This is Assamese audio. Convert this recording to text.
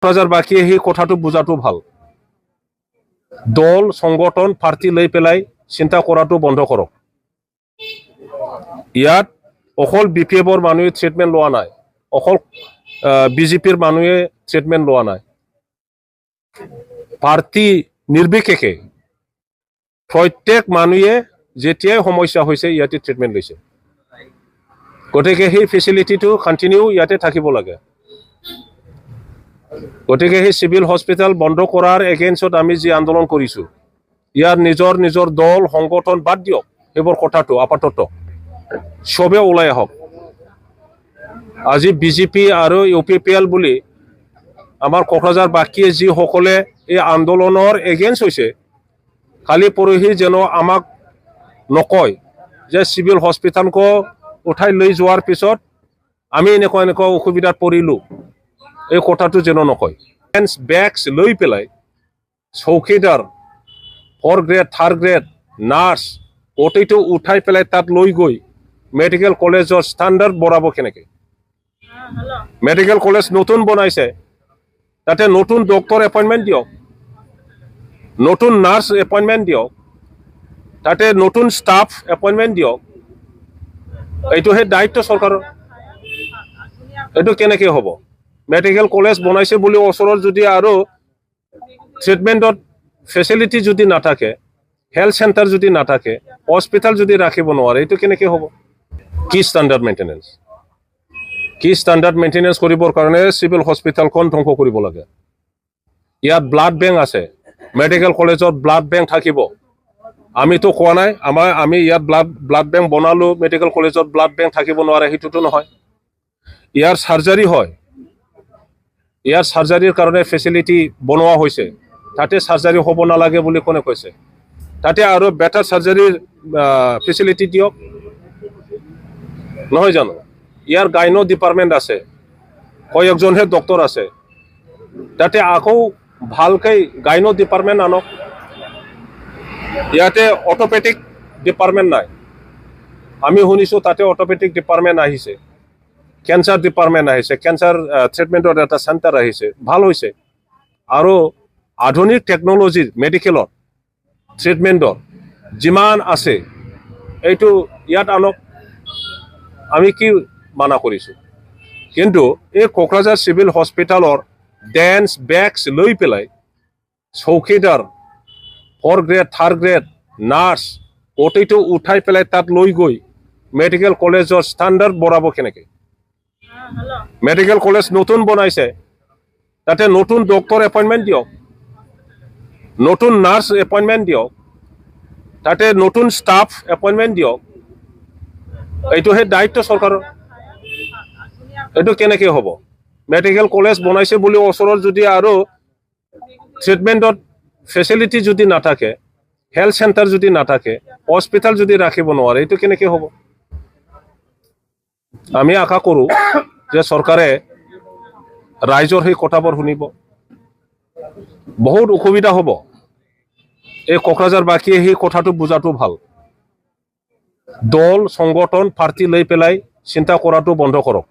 হাজাৰ বাকি সেই কথাটো বুঝাটো ভাল দল সংগঠন পাৰ্টি লৈ পেলাই চিন্তা কৰাটো বন্ধ কৰক ইয়াত অকল বিপিএফৰ মানুহে ট্ৰিটমেন্ট লোৱা নাই অকল বিজেপিৰ মানুহে ট্ৰিটমেন্ট লোৱা নাই পার্টি নির্বিশেষে প্রত্যেক মানুহে যেতিয়াই সমস্যা হৈছে ইয়াতে ট্রিটমেন্ট লৈছে গতিকে সেই ফেসিলিটিটো কন্টিনিউ ইয়াতে থাকিব লাগে গতিকে সেই সিভিল হস্পিটাল বন্ধ কৰাৰ এগেইনষ্টত আমি যি আন্দোলন কৰিছো ইয়াৰ নিজৰ দল সংগঠন বাদ দিয়ক এইবোৰ কথাটো আপাতত সবে ওলাই আহক আজি বিজেপি আৰু ইউপিপিএল বুলি আমাৰ কোকৰাঝাৰ বাকী যি সকলে এই আন্দোলনৰ এগেইনষ্ট হৈছে কালি পৰহি যেন আমাক নকয় যে সিভিল হস্পিটালকো উঠাই লৈ যোৱাৰ পিছত আমি এনেকুৱা অসুবিধাত পৰিলো এই কথাটো যেন নকয় বেগস লৈ পেলাই চৌকিদাৰ 4 গ্ৰেড 3 গ্ৰেড নাৰ্স গোটেইটো উঠাই পেলাই তাত লৈ গৈ মেডিকেল কলেজৰ ষ্টাণ্ডাৰ্ড বঢ়াব কেনেকৈ মেডিকেল কলেজ নতুন বনাইছে তাতে নতুন ডক্টৰ এপইণ্টমেণ্ট দিয়ক নতুন নাৰ্স এপইণ্টমেণ্ট দিয়ক তাতে নতুন ষ্টাফ এপইণ্টমেণ্ট দিয়ক এইটোহে দায়িত্ব চৰকাৰৰ এইটো কেনেকৈ হ'ব মেডিকেল কলেজ বনাইছে বুলি ওচৰৰ যদি আৰু ট্ৰিটমেণ্টত ফেচিলিটি যদি নাথাকে হেল্থ চেণ্টাৰ যদি নাথাকে হস্পিটেল যদি ৰাখিব নোৱাৰে এইটো কেনেকৈ হ'ব কি ষ্টেণ্ডাৰ্ড মেইনটেনেন্স কৰিবৰ কাৰণে সিভিল হস্পিটেলখন ধ্বংস কৰিব লাগে ইয়াত ব্লাড বেংক আছে মেডিকেল কলেজত ব্লাড বেংক থাকিব আমিতো কোৱা নাই আমি ইয়াত ব্লাড বেংক বনালো মেডিকেল কলেজত ব্লাড বেংক থাকিব নোৱাৰে সেইটোতো নহয় ইয়াৰ সাৰ্জাৰী হয় ইয়াৰ সাৰ্জাৰীৰ কাৰণে ফেচিলিটি বনোৱা হৈছে তাতে সাৰ্জাৰী হ'ব নালাগে বুলি কোনে কৈছে তাতে আৰু বেটাৰ সাৰ্জাৰীৰ ফেচিলিটি দিয়ক নহয় জানো ইয়াৰ গাইনো ডিপাৰ্টমেণ্ট আছে কয়েকজনহে ডক্টৰ আছে তাতে আকৌ ভালকৈ গাইনো ডিপাৰ্টমেণ্ট আনক ইয়াতে অৰ্থোপেডিক ডিপাৰ্টমেণ্ট নাই আমি শুনিছোঁ তাতে অৰ্থোপেডিক ডিপাৰ্টমেণ্ট আহিছে কেঞ্চাৰ ডিপাৰ্টমেণ্ট আহিছে কেঞ্চাৰ ট্ৰিটমেণ্টৰ এটা চেণ্টাৰ আহিছে ভাল হৈছে আৰু আধুনিক টেকন'লজিৰ মেডিকেলত ট্ৰিটমেণ্টৰ যিমান আছে এইটো ইয়াত আনক আমি কি মানা কৰিছোঁ কিন্তু এই কোকৰাঝাৰ সিভিল হস্পিটালৰ ডেন্স বেগস লৈ পেলাই চৌকিদাৰ 4 গ্ৰেড 3 গ্ৰেড নাৰ্স গোটেইটো উঠাই পেলাই তাত লৈ গৈ মেডিকেল কলেজৰ ষ্টাণ্ডাৰ্ড বঢ়াব কেনেকৈ মেডিকেল কলেজ নতুন বনাইছে তাতে নতুন ডক্টৰ এপইণ্টমেণ্ট দিয়ক নতুন নাৰ্স এপইণ্টমেণ্ট দিয়ক তাতে নতুন ষ্টাফ এপইণ্টমেণ্ট দিয়ক এইটোহে দায়িত্ব চৰকাৰৰ এইটো কেনেকৈ হ'ব মেডিকেল কলেজ বনাইছে বুলি ওচৰৰ যদি আৰু ট্ৰিটমেণ্টত ফেচিলিটি যদি নাথাকে হেল্থ চেণ্টাৰ যদি নাথাকে হস্পিটেল যদি ৰাখিব নোৱাৰে এইটো কেনেকৈ হ'ব আমি আশা কৰোঁ যে চৰকাৰে ৰাইজৰ সেই কথাবোৰ শুনিব বহুত অসুবিধা হ'ব এই কোকৰাঝাৰ বাকী সেই কথাটো বুঝাটো ভাল দল সংগঠন পাৰ্টি লৈ পেলাই চিন্তা কৰাটো বন্ধ কৰক